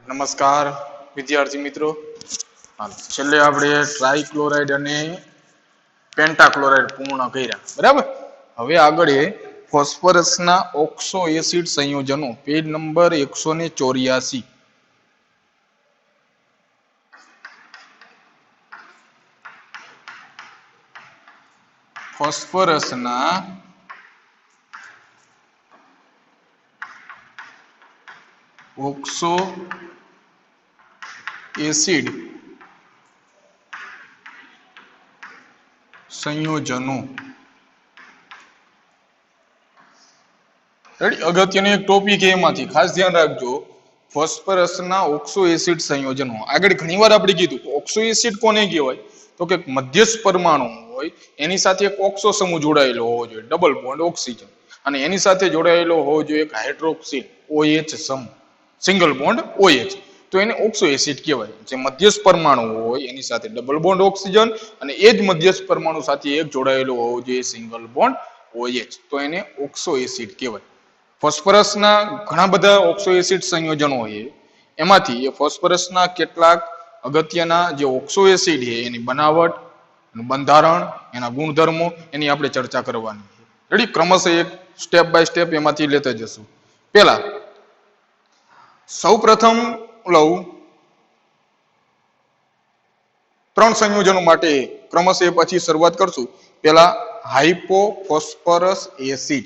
નમસ્કાર વિદ્યાર્થી મિત્રો. છેલ્લે આપણે ટ્રાઇક્લોરાઇડ અને પેન્ટાક્લોરાઇડ પૂર્ણ કર્યા, બરાબર. હવે આગળ ફોસ્ફરસના ઓક્સો એસિડ સંયોજનો, પેજ નંબર 184. ફોસ્ફરસના ઓક્સો એસિડ સંયોજનો. અગત્યનો એક ટોપિક એમાંથી ખાસ ધ્યાન રાખજો, ફોસ્ફરસના ઓક્સો એસિડ સંયોજનો. આગળ ઘણીવાર આપણે કીધું ઓક્સો એસિડ કોને કહેવાય, તો કે મધ્યસ્થ પરમાણુ હોય એની સાથે એક ઓક્સો સમૂહ જોડાયેલો હોવો જોઈએ, ડબલ બોન્ડ ઓક્સિજન, અને એની સાથે જોડાયેલો હોવો જોઈએ એક હાઇડ્રોક્સિલ OH સમૂહ, સિંગલ બોન્ડ OH, તો એને ઓક્સો એસિડ કહેવાય. જે મધ્યસ્થ પરમાણુ હોય એની સાથે ડબલ બોન્ડ ઓક્સિજન અને એ જ મધ્યસ્થ પરમાણુ સાથે એક જોડાયેલો હોવો જોઈએ સિંગલ બોન્ડ OH, તો એને ઓક્સો એસિડ કહેવાય. ફોસ્ફરસના ઘણા બધા ઓક્સો એસિડ સંયોજનો છે, એમાંથી એ ફોસ્ફરસના કેટલાક અગત્યના જે ઓક્સો એસિડ છે એની બનાવટ, બંધારણ, એના ગુણધર્મો, એની આપણે ચર્ચા કરવાની છે. રેડી, ક્રમશઃ એક સ્ટેપ બાય સ્ટેપ એમાંથી લેતા જશું. પહેલા સૌપ્રથમ લઉં 3 સંયોજનો માટે ક્રમશઃ પછી શરૂઆત કરશું. પહેલા હાઇપોફોસ્ફરસ એસિડ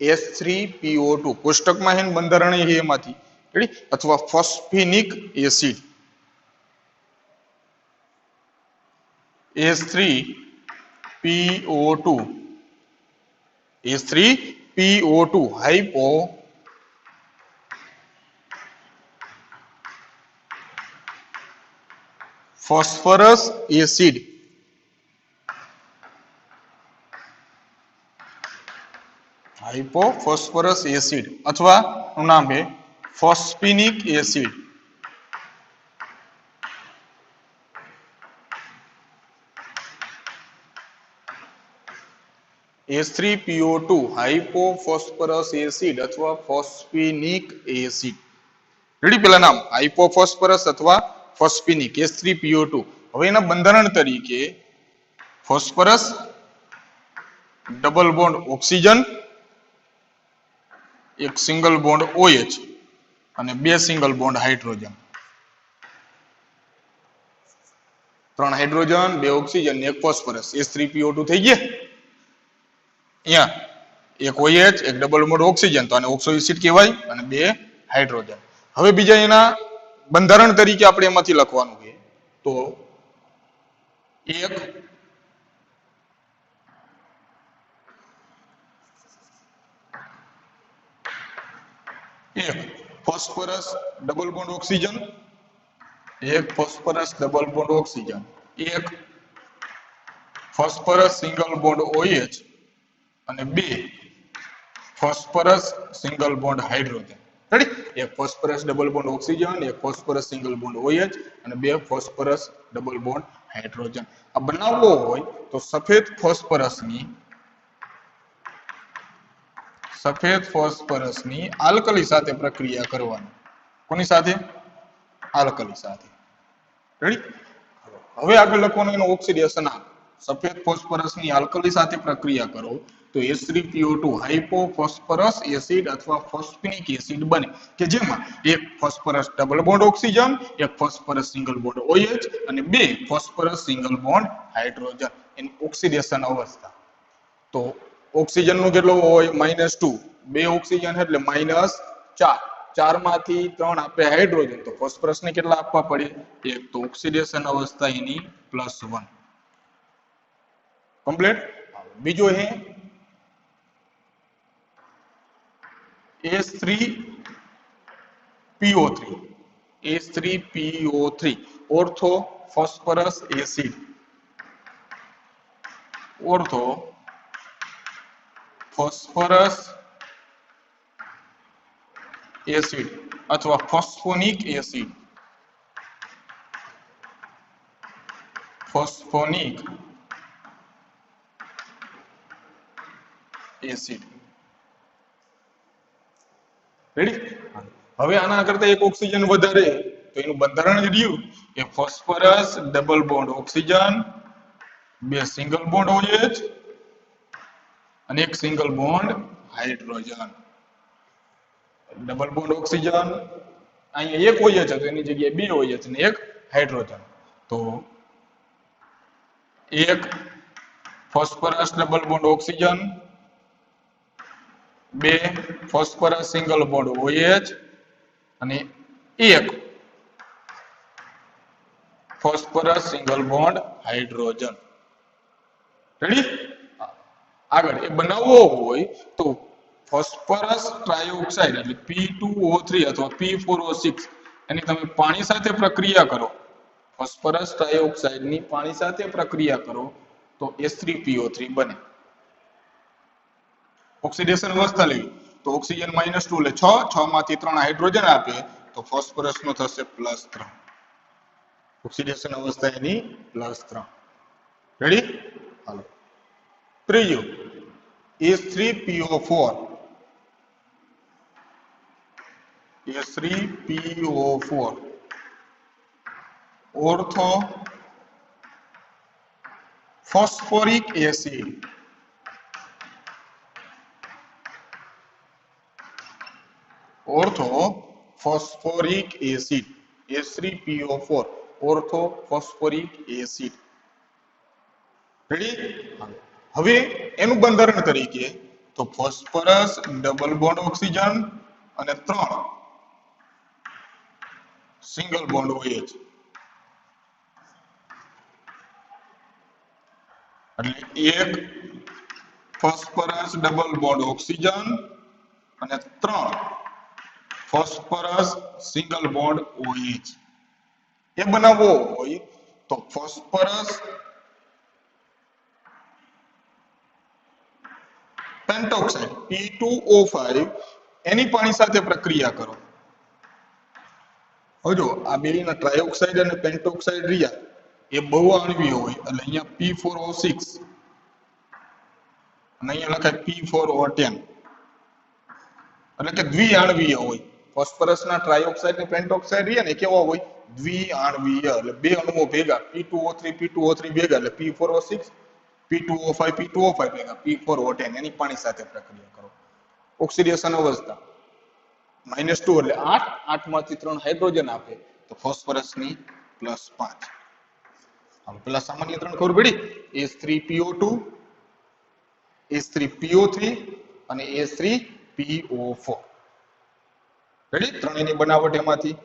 H3PO2, કોષ્ટકમાં હે બંધારણ છે એમાંથી, રેડી, અથવા phosphinic acid H3PO2 hypo phosphorous acid hypophosphorous acid અથવા નામ है ફોસ્ફેનિક એસિડ. H3PO2 હાઇપોફોસ્ફરસ એસિડ અથવા ફોસ્ફેનિક એસિડ. રેડી, પેલા નામ હાઇપોફોસ્ફરસ અથવા ફોસ્ફેનિક H3PO2. હવે એના બંધારણ તરીકે ફોસ્ફરસ, ડબલ બોન્ડ ઓક્સિજન, એક સિંગલ બોન્ડ OH અને 2 single bond hydrogen. 3 hydrogen, 2 oxygen, 1 phosphorus, H3PO2 થઈ ગયા. અહીંયા એક OH, એક ડબલ બોન્ડ ઓક્સિજન, તો આને ઓક્સો એસિડ કહેવાય, અને 2 હાઇડ્રોજન. હવે બીજા એના બંધારણ તરીકે આપણે એમાંથી લખવાનું છે, તો એક ફોસ્ફરસ ડબલ બોન્ડ ઓક્સિજન, એક ફોસ્ફરસ ડબલ બોન્ડ ઓક્સિજન, એક ફોસ્ફરસ સિંગલ બોન્ડ OH અને 2 phosphorus single bond hydrogen. Ready, એક ફોસ્ફરસ ડબલ બોન્ડ ઓક્સિજન, એક ફોસ્ફરસ સિંગલ બોન્ડ OH અને 2 ફોસ્ફરસ ડબલ બોન્ડ હાઇડ્રોજન. આ બનાવવો હોય તો સફેદ ફોસ્ફરસની આલ્કલી સાથે પ્રક્રિયા કરવાની. કોની સાથે? આલ્કલી સાથે. રેડી, હવે આગળ લખવાનું એનો ઓક્સિડેશન આપ. સફેદ ફોસ્ફરસની આલ્કલી સાથે પ્રક્રિયા કરો તો H3PO2 હાઇપોફોસ્ફરસ એસિડ અથવા ફોસ્ફેનિક એસિડ બને, કે જેમાં એક ફોસ્ફરસ ડબલ બોન્ડ ઓક્સિજન, એક ફોસ્ફરસ સિંગલ બોન્ડ OH અને 2 ફોસ્ફરસ સિંગલ બોન્ડ હાઇડ્રોજન. એની ઓક્સિડેશન અવસ્થા તો ઓક્સિજનનું કેટલું હોય -2, 2 ઓક્સિજન એટલે -4, 4 માંથી 3 આપે હાઇડ્રોજન, તો ફોસ્ફરસને કેટલા આપવા પડે? 1, તો ઓક્સિડેશન અવસ્થા એની +1. કમ્પ્લીટ. બીજો હે H3PO3 ortho phosphorus acid, ortho phosphorus acid અથવા ફોસ્ફોનિક એસિડ, ફોસ્ફોનિક એસિડ. રેડી, હવે આના કરતા એક ઓક્સિજન વધારે તો એનું બંધારણ જ રહ્યું કે ફોસ્ફરસ ડબલ બોન્ડ ઓક્સિજન, બે સિંગલ બોન્ડ OH અને એક single bond hydrogen. Double bond oxygen, અહીંયા એક OH હતો એની જગ્યાએ બે OH અને એક હાઇડ્રોજન. તો એક ફોસ્ફરસ ડબલ બોન્ડ ઓક્સિજન, બે ફોસ્ફરસ સિંગલ બોન્ડ OH અને એક phosphorus single bond hydrogen. Ready? આગળ એ બનાવવો હોય તો ફોસ્ફરસ ટ્રાયોક્સાઇડ એટલે P2O3 અથવા P4O6 એની તમે પાણી સાથે પ્રક્રિયા કરો, ફોસ્ફરસ ટ્રાયોક્સાઇડ ની પાણી સાથે પ્રક્રિયા કરો તો H3PO3 બને. ઓક્સિડેશન અવસ્થા લેવી તો ઓક્સિજન -2 એટલે 6 માંથી 3 હાઇડ્રોજન આપે તો ફોસ્ફરસ નો થશે +3. ઓક્સિડેશન અવસ્થા એની +3. રેડી? હાલો. ત્રીજું H3PO4. H3PO4 ortho phosphoric acid. Ortho phosphoric acid. H3PO4 ortho phosphoric acid. Ready? હવે એનું બંધારણ તરીકે તો ફોસ્ફરસ ડબલ બોન્ડ ઓક્સિજન અને 3 સિંગલ બોન્ડ OH. એટલે એક ફોસ્ફરસ ડબલ બોન્ડ ઓક્સિજન અને 3 ફોસ્ફરસ સિંગલ બોન્ડ OH. એ બનાવવો હોય તો ફોસ્ફરસ પેન્ટોક્સાઇડ P2O5 એની પાણી સાથે પ્રક્રિયા કરો. હવે જો આ બેના ટ્રાયોક્સાઇડ અને પેન્ટોક્સાઇડ રહ્યા એ બહુ આણ્વીય હોય એટલે અહીંયા P4O6 અને અહીંયા લખાય P4O10 એટલે કે દ્વિઆણ્વીય હોય. ફોસ્ફરસના ટ્રાયોક્સાઇડ અને પેન્ટોક્સાઇડ રહ્યા ને કેવા હોય? દ્વિઆણ્વીય એટલે બે અણુઓ ભેગા P2O3 ભેગા એટલે P4O6, P2O5 ભેગા P4O10 એની પાણી સાથે પ્રક્રિયા કરો. ઓક્સિડેશન અવસ્થા -2 એટલે 8 માંથી 3 હાઇડ્રોજન આપે તો ફોસ્ફરસની +5. હવે પેલા સામાન્ય ત્રણ ખબર પડી? H3PO2, H3PO3 અને H3PO4. રેડી? ત્રણેયની બનાવટ એમાંથી.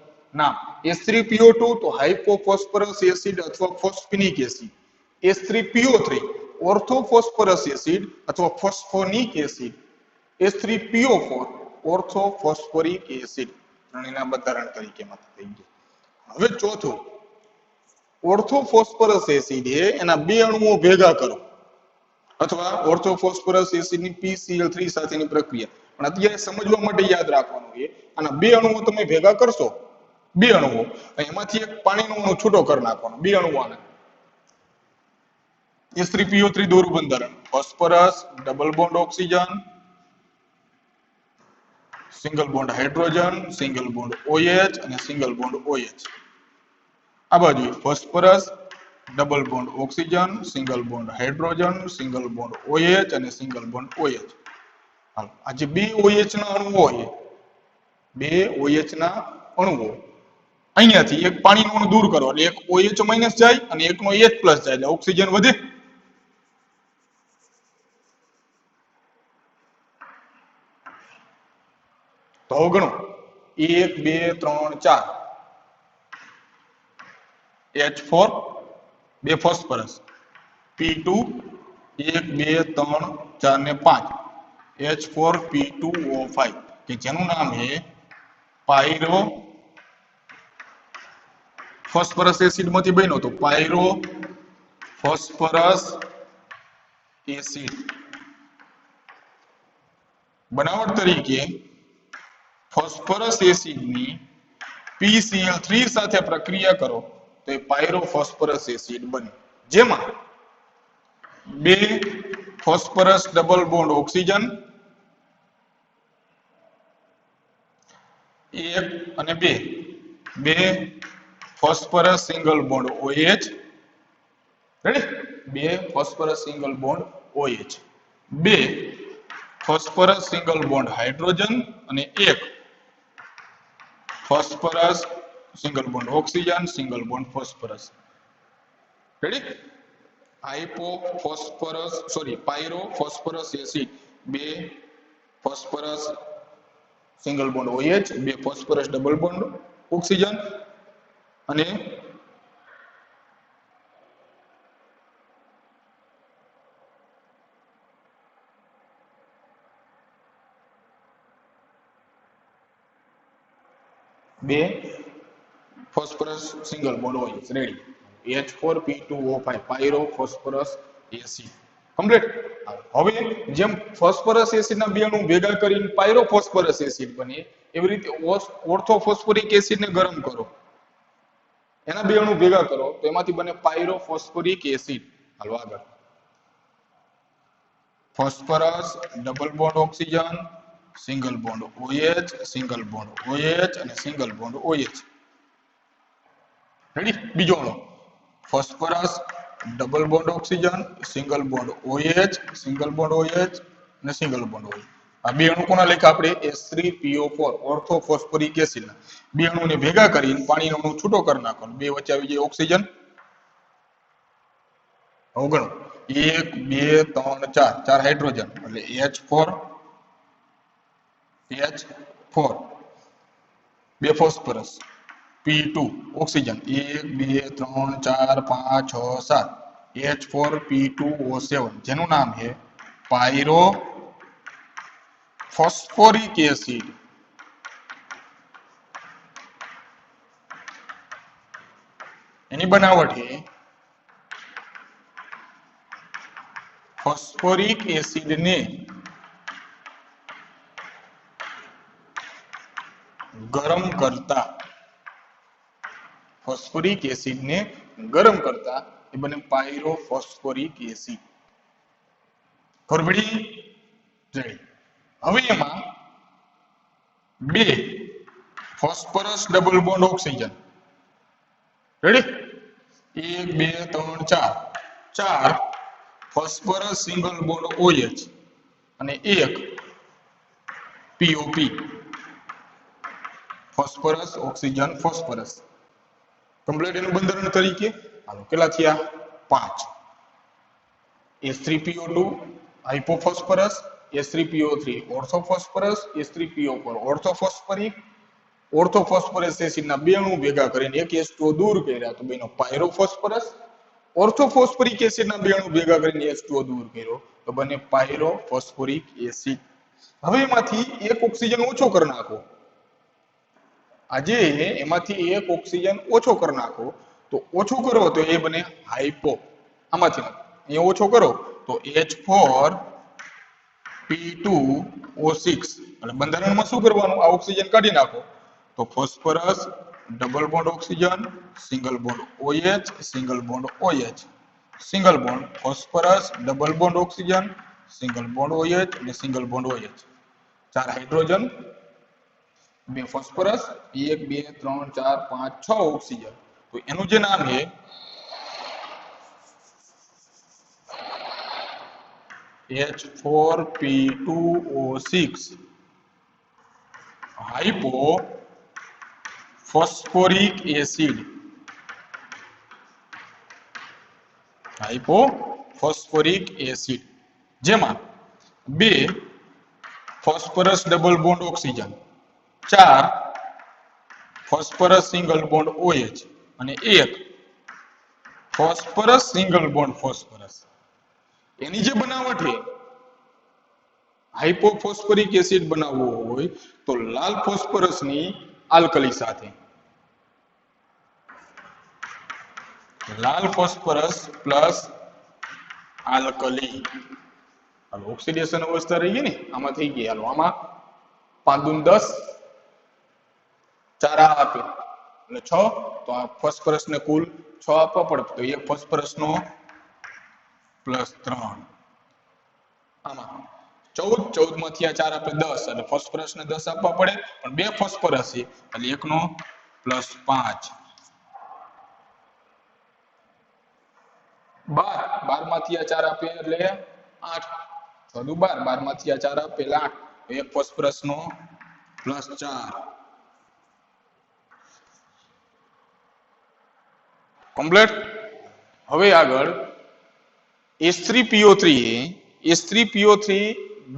નામ H3PO2 તો હાઇપોફોસ્ફરસ એસિડ અથવા ફોસ્ફેનિક એસિડ. H3PO3 ઓર્થોફોસ્ફરસ એસિડ અથવા ફોસ્ફોનિક એસિડ. H3PO4 ઓર્થોફોસ્ફોરિક acid. ત્રણેયના બંધારણ તરીકે થઈ ગયું. હવે ચોથું ઓર્થોફોસ્ફરસ એસિડ એના બે અણુઓ ભેગા કરો અથવા ઓર્થોફોસ્ફરસ એસિડની PCl3 સાથેની પ્રક્રિયા. પણ અત્યારે સમજવા માટે યાદ રાખવાનું છે આના બે અણુઓ તમે ભેગા કરશો, બે અણુઓ એમાંથી એક પાણીનો અણુ છૂટો કરી નાખવાનો. બે અણુઓ આને H3PO3 દોરું બંધારણ phosphorus double bond oxygen, single bond hydrogen, single bond OH અને સિંગલ બોન્ડ OH. આ બાજુ phosphorus double bond oxygen, single bond hydrogen, single bond OH અને સિંગલ બોન્ડ OH. હાલ આ જે બે OH ના અણુઓ છે, બે OH ના અણુઓ અહીંયાથી એક પાણીનું અણુ દૂર કરો એટલે એક OH- જાય અને એકનો H+ જાય એટલે ઓક્સિજન વધે. તો ગણો 1 2 3 4 H4 બે ફોસ્ફરસ, P2 1 2 3 4 ને 5 H4P2O5 કે જેનું નામ છે પાયરો ફોસ્ફરસ એસિડ માંથી બન્યો તો પાયરો ફોસ્ફરસ એસિડ. બનાવટ તરીકે ફોસ્ફરસ એસિડની PCl3 સાથે પ્રક્રિયા કરો તો એ પાયરોફોસ્ફરસ એસિડ બને, જેમાં બે ફોસ્ફરસ ડબલ બોન્ડ ઓક્સિજન, 1 અને 2 બે phosphorus single bond OH, ready, બે ફોસ્ફરસ સિંગલ બોન્ડ OH, બે ફોસ્ફરસ સિંગલ બોન્ડ હાઇડ્રોજન અને એક phosphorus single bond oxygen single bond phosphorus, ready, પાયરો phosphorus acid બે ફોસ્ફરસ સિંગલ બોન્ડ OH, બે phosphorus double bond oxygen અને બે phosphorus single bond OH, ready, H4P2O5 પાયરો phosphorus acid complete. હવે જેમ phosphorus acid ના બે અણુ ભેગા કરીને પાયરો ફોસ્ફરસ એસિડ બને, એવી રીતે ઓર્થો ફોસ્ફોરિક એસિડ ને ગરમ કરો, એના બે અણુ ભેગા કરો તો એમાંથી બને પાયરો ફોસ્ફોરિક એસિડ. હાલો આગળ, phosphorus double bond oxygen single bond OH single bond OH અને સિંગલ બોન્ડ OH, રેડી, બીજો અણુ phosphorus double bond oxygen single bond OH single bond OH અને સિંગલ બોન્ડ OH. આ બે અણુ કોના લખ્યા આપણે? H3PO4 ઓર્થો ફોસ્ફોરિક એસિડ ના બે અણુને ભેગા કરીને પાણીનો અણુ છૂટો કરી નાખો, બે વચ્ચે આવી જાય ઓક્સિજન. હવે ગણો 1 2 3 4 ચાર હાઇડ્રોજન એટલે H4 બે ફોસ્ફરસ P2 ઓક્સિજન 1 2 3 4 5 6 7 H4P2O7 જેનું નામ છે પાયરો ફોસ્ફોરિક એસિડ. એની બનાવટ છે ફોસ્ફોરિક એસિડ ને ગરમ કરતા, ફોસ્ફોરિક એસિડ ને ગરમ કરતા એ બને પાયરો ફોસ્ફોરિક એસિડ. ખબર પડી? હવે એમાં બે phosphorus double bond oxygen, ready, 1 2 3 4 ચાર ફોસ્ફરસ સિંગલ બોન્ડ OH અને એક POP phosphorus oxygen phosphorus complete. એનું બંધારણ તરીકે હાલો કેટલા થયા? 5. H3PO2 હાઇપોફોસ્ફરસ, H3PO3 ઓર્થોફોસ્ફરસ, H3PO4 ઓર્થોફોસ્ફરિક, ઓર્થોફોસ્ફરસ એસિડના બે અણુ ભેગા કરીને એક H2O દૂર કર્યા તો બેનો પાયરોફોસ્ફરસ, ઓર્થોફોસ્ફરિક એસિડના બે અણુ ભેગા કરીને H2O દૂર કર્યો તો બને પાયરોફોસ્ફોરિક એસિડ. હવે એમાંથી એક ઓક્સિજન ઓછો કરી નાખો, આજે એમાંથી એક ઓક્સિજન ઓછો કરી નાખો તો ઓછો કરો તો એ બને હાઇપો. આમાંથી અહીંયા ઓછો કરો તો H4P2O6 એટલે બંધારણમાં શું કરવાનું? આ ઓક્સિજન કાઢી નાખો તો phosphorus double bond oxygen single bond OH single bond OH single bond phosphorus double bond oxygen single bond OH અને સિંગલ બોન્ડ OH, ચાર હાઇડ્રોજન બે ફોસ્ફરસ 1 2 3 4 5 6 ઓક્સિજન. તો એનું જે નામ છે H4P2O6 hypo phosphoric acid. હાઇપોફોસ્ફોરિક acid જેમાં બે ફોસ્ફરસ ડબલ બોન્ડ ઓક્સિજન, ચાર ફોસ્ફરસ સિંગલ બોન્ડ OH અને એક ફોસ્ફરસ સિંગલ બોન્ડ ફોસ્ફરસ. એની જે બનાવટ છે હાઇપોફોસ્ફોરિક એસિડ બનાવવો હોય તો લાલ ફોસ્ફરસની આલ્કલી સાથે, લાલ ફોસ્ફરસ પ્લસ આલ્કલી. હાલો ઓક્સિડેશન અવસ્થા રહી ગઈ ને, આમાં થઈ ગઈ. હાલો આમાં 5 દૂન 10 4 આપે એટલે 6, તો આ ફોસ્ફરસ ને કુલ 6 આપવા પડે તો એક ફોસ્ફરસ નો પ્લસ 3, આમાં 14 માંથી આ 4 આપે 10 એટલે ફોસ્ફરસ ને 10 આપવા પડે, પણ બે ફોસ્ફરસ છે એટલે એકનો પ્લસ 5 12 માંથી આ 4 આપે એટલે 8 વધુ 12 માંથી આ 4 આપે એટલે 8 એક ફોસ્ફરસ નો પ્લસ 4 કમ્પ્લીટ હવે આગળ H3PO3 H3PO3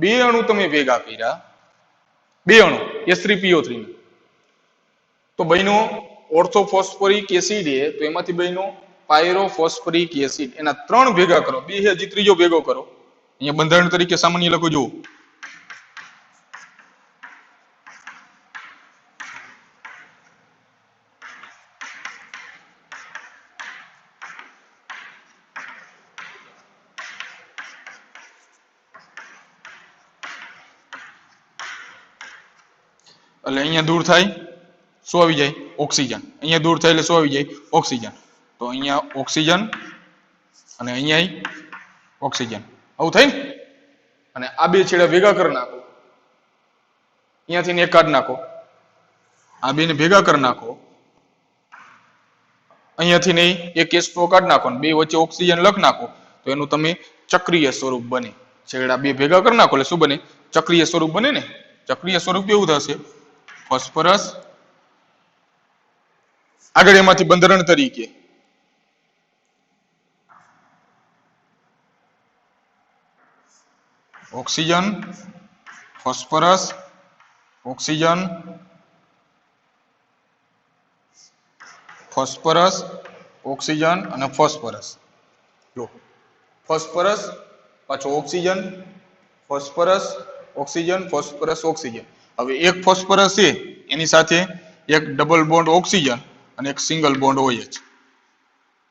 બે અણુ તમે ભેગા કર્યા બે અણુ H3PO3 તો બન્યો ઓર્થોફોસ્ફોરિક એસિડ તો એમાંથી બન્યો પાયરોફોસ્ફરિક એસિડ એના ત્રણ ભેગા કરો બે હજી ત્રીજો ભેગો કરો અહીંયા બંધારણ તરીકે સામાન્ય લખો જો એટલે અહીંયા દૂર થાય શું આવી જાય ઓક્સિજન અહીંયા દૂર થાય એટલે શું આવી જાય ઓક્સિજન તો અહીંયા ઓક્સિજન અને અહીંયા ઓક્સિજન આવું થાય ને અને આ બે છેડા ભેગા કરી નાખો અહીંયાથી એક કાઢ નાખો આ બેને ભેગા કરી નાખો અહીંયાથી નહીં એક એસ્ટ્રો કાઢ નાખો ને બે વચ્ચે ઓક્સિજન લખ નાખો તો એનું તમે ચક્રીય સ્વરૂપ બને છેડા બે ભેગા કરી નાખો એટલે શું બને ચક્રીય સ્વરૂપ બને ને ચક્રીય સ્વરૂપ કેવું થશે ફોસ્ફરસ આગળ એમાંથી બંધારણ તરીકે oxygen phosphorus oxygen phosphorus oxygen અને ફોસ્ફરસ લો ફોસ્ફરસ પાછો oxygen phosphorus oxygen phosphorus oxygen હવે એક ફોસ્ફરસ છે એની સાથે એક ડબલ બોન્ડ ઓક્સિજન અને એક સિંગલ બોન્ડ OH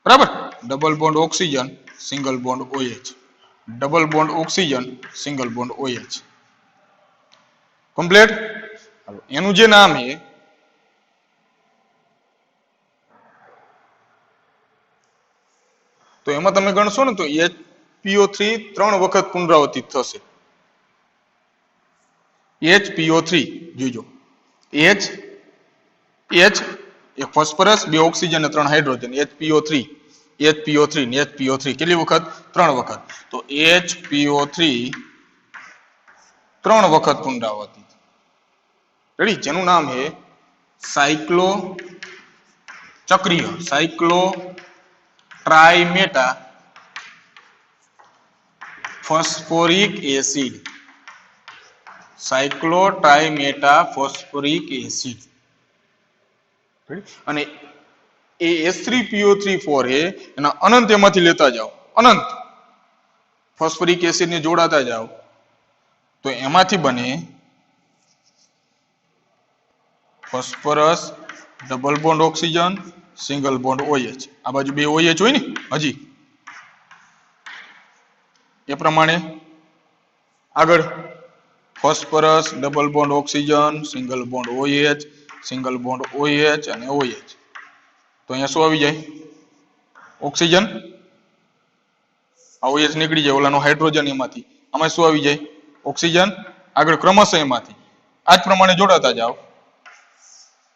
બરાબર double bond oxygen single bond OH double bond oxygen single bond OH complete એનું જે નામ છે તો એમાં તમે ગણશો ને તો HPO3 ત્રણ વખત પુનરાવર્તિત થશે HPO3 જોજો H એક ફોસ્ફરસ બે ઓક્સિજન અને ત્રણ હાઇડ્રોજન HPO3 ને HPO3 કેટલી વખત ત્રણ વખત તો HPO3 ત્રણ વખત પુનરાવર્તિત રેડી જેનું નામ છે સાયક્લો ચક્રીય cyclo trimeta phosphoric acid cyclo trimeta phosphoric acid અને એ H3PO3 એના અનંત એમાંથી લેતા જાઓ અનંત ફોસ્ફોરિક એસિડ ને જોડાતા જાઓ તો એમાંથી બને phosphorus double bond oxygen single bond OH આ બાજુ બે OH હોય ને હજી એ પ્રમાણે આગળ phosphorus double bond oxygen single bond OH single bond OH અને OH તો અહીંયા શું આવી જાય ઓક્સિજન આ OH નીકળી જાય ઓલાનો હાઇડ્રોજન એમાંથી આમાં શું આવી જાય ઓક્સિજન આગળ ક્રમશઃ એમાંથી આ જ પ્રમાણે જોડાતા જાઓ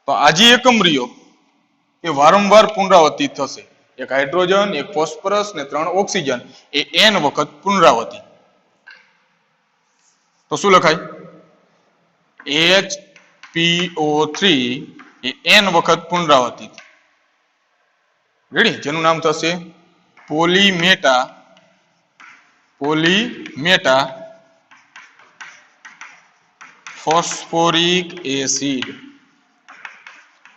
તો આ જે એકમ રહ્યો એ વારંવાર પુનરાવર્તિત થશે એક હાઇડ્રોજન એક ફોસ્ફરસ ને ત્રણ ઓક્સિજન એ n વખત પુનરાવર્તિત તો શું લખાય HPO3 એ n વખત પુનરાવર્તિત રેડી જેનું નામ થશે પોલીમેટા ફોસ્ફોરિક એસિડ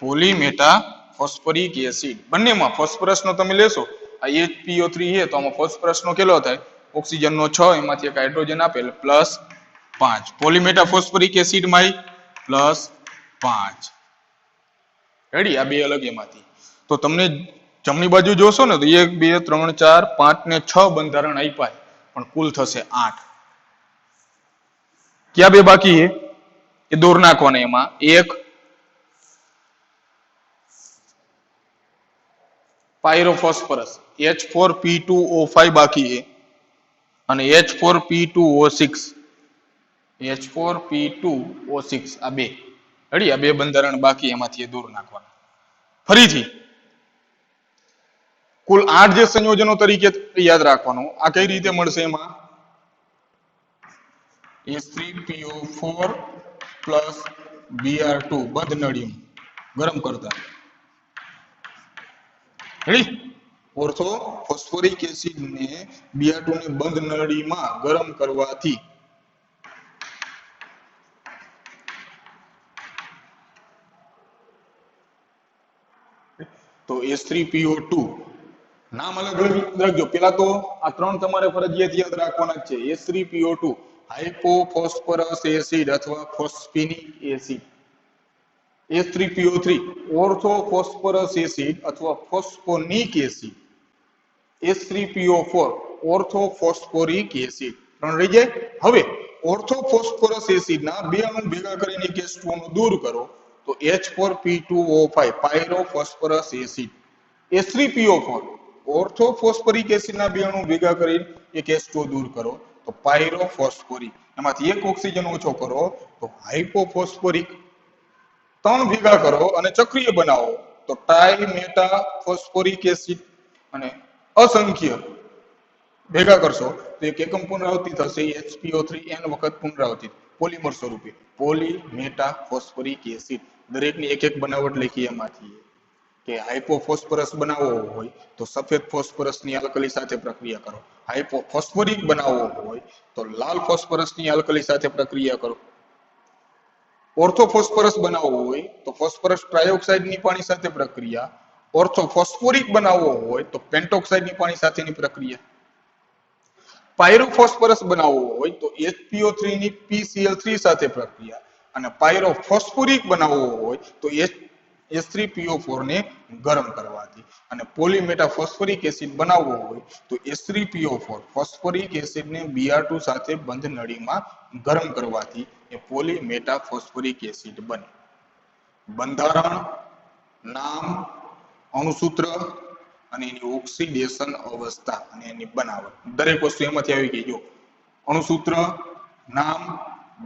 પોલીમેટા ફોસ્ફોરિક એસિડ બંનેમાં ફોસ્ફરસ નો તમે લેશો આ HPO3 છે તો આમાં ફોસ્ફરસ નો કેટલો થાય ઓક્સિજન નો 6 એમાંથી એક હાઇડ્રોજન આપે એટલે +5 પોલીમેટા ફોસ્ફોરિક એસિડ માં +5 રેડી આ બે અલગ એમાંથી તો તમને જમણી બાજુ જોશો ને તો 1 2 3 4 5 ને 6 બંધારણ આપ્યા પણ કુલ થશે 8 ક્યાં બે બાકી છે એ દૂર નાખવાના એમાં એક પાયરોફોસ્ફરસ H4P2O5 બાકી છે અને H4P2O6 આ બે રેડી આ બે બંધારણ બાકી એમાંથી દૂર નાખવાના ફરીથી કુલ 8 જે સંયોજનો તરીકે યાદ રાખવાનું. આ કઈ રીતે મળશે? એમાં H3PO4 પ્લસ Br2 બંધ નળીમાં ગરમ કરતા. રેડી? ઓર્થો ફોસ્ફોરિક એસિડ ને Br2 ને બંધ નળીમાં ગરમ કરવાથી તો H3PO2 નામ અલગ અલગ રાખજો. પેલા તો આ ત્રણ તમારે ફરજિયાત યાદ રાખવાના જ છે. H3PO2 હાઇપોફોસ્ફરસ એસિડ અથવા ફોસ્ફિનિક એસિડ. H3PO3 ઓર્થોફોસ્ફરસ એસિડ અથવા ફોસ્ફોનિક એસિડ. H3PO4 ઓર્થોફોસ્ફોરિક acid. ત્રણ રહી જાય. હવે ઓર્થોફોસ્ફરસ એસિડના બે અણુ ભેગા કરીને એક H2O દૂર કરો તો H4P2O5 પાયરોફોસ્ફરસ એસિડ. H3PO4 ઓર્થોફોસ્ફરિક એસિડના બે અણુ ભેગા કરીને એક H2O દૂર કરો તો પાયરોફોસ્ફોરિક. એમાંથી એક ઓક્સિજન ઓછો કરો તો હાઇપોફોસ્ફોરિક. ત્રણ ભેગા કરો અને ચક્રીય બનાવો તો ટાઇમેટા ફોસ્ફોરિક એસિડ. અને અસંખ્ય ભેગા કરશો તો એક એકમ પુનરાવૃત્તિ થશે HPO3 n વખત પુનરાવૃત્તિ પોલિમર સ્વરૂપે પોલીમેટા ફોસ્ફોરિક એસિડ. દરેકની એક એક બનાવટ લખી એમાંથી કે હાઇપોફોસ્ફરસ બનાવવો હોય તો સફેદ ફોસ્ફરસની આલ્કલી સાથે પ્રક્રિયા કરો. હાઇપોફોસ્ફોરિક બનાવવો હોય તો લાલ ફોસ્ફરસની આલ્કલી સાથે પ્રક્રિયા કરો. ઓર્થોફોસ્ફરસ બનાવવો હોય તો ફોસ્ફરસ ટ્રાયોક્સાઇડની પાણી સાથે પ્રક્રિયા. ઓર્થોફોસ્ફોરિક બનાવવો હોય તો પેન્ટોક્સાઇડની પાણી સાથેની પ્રક્રિયા. પાયરોફોસ્ફરસ બનાવવો હોય તો HPO3 ની PCl3 સાથે પ્રક્રિયા. અને પાયરોફોસ્ફોરિક બનાવવો હોય તો H3PO4 ને ગરમ કરવાથી. અને પોલીમેટા ફોસ્ફોરિક એસિડ બનાવવો હોય તો H3PO4 ફોસ્ફોરિક એસિડને Br2 સાથે બંધ નળીમાં ગરમ કરવાથી એ પોલીમેટા ફોસ્ફોરિક એસિડ બને. બંધારણ, નામ, અણુસૂત્ર અને એની ઓક્સિડેશન અવસ્થા અને એની બનાવટ દરેક વસ્તુ એમાંથી આવી ગઈ. જો અણુસૂત્ર, નામ,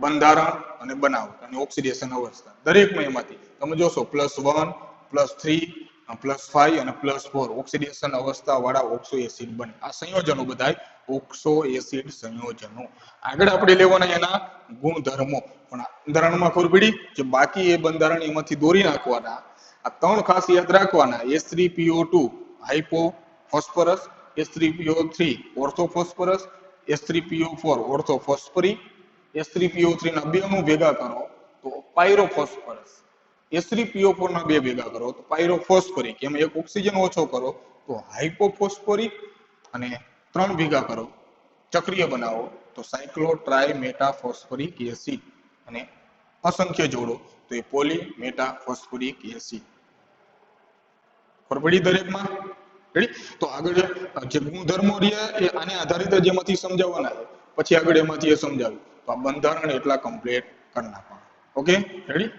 બંધારણ અને બનાવટ અને ઓક્સિડેશન અવસ્થા દરેકમાં એમાંથી તમે જોશો +1 +3 +5 અને +4 ઓક્સિડેશન અવસ્થા વાળા ઓક્સો એસિડ બને. આ સંયોજનો બધાય ઓક્સો એસિડ સંયોજનો. આગળ આપણે લેવાના એના ગુણધર્મો. પણ બંધારણમાં ખબર પડી કે બાકી એ બંધારણ એમાંથી દોરી નાખવાના. આ ત્રણ ખાસ યાદ રાખવાના. H3PO2 હાઇપોફોસ્ફરસ, H3PO3 ઓર્થોફોસ્ફરસ, H3PO4 ઓર્થોફોસ્ફરિક. H3PO3 ના બે અણુ ભેગા કરો તો પાયરોફોસ્ફરસ. H3PO4 ના બે ભેગા કરો તો પાયરોફોસ્ફરિક. એમાં એક ઓક્સિજન ઓછો કરો તો હાઇપોફોસ્ફરિક. અને ત્રણ ભેગા કરો ચક્રીય બનાવો તો સાયક્લો ટ્રાઇમેટા ફોસ્ફરિક એસિડ. અને અસંખ્ય જોડો તો એ પોલીમેટા ફોસ્ફરિક એસિડ. ખબર પડી દરેકમાં? રેડી? તો આગળ જે ગુણધર્મો રહ્યા એ આને આધારિત જ એમાંથી સમજાવવાના છે. પછી આગળ એમાંથી એ સમજાવ્યું તો આ બંધારણ એટલા કમ્પ્લીટ કરી નાખવાના. Okay ready?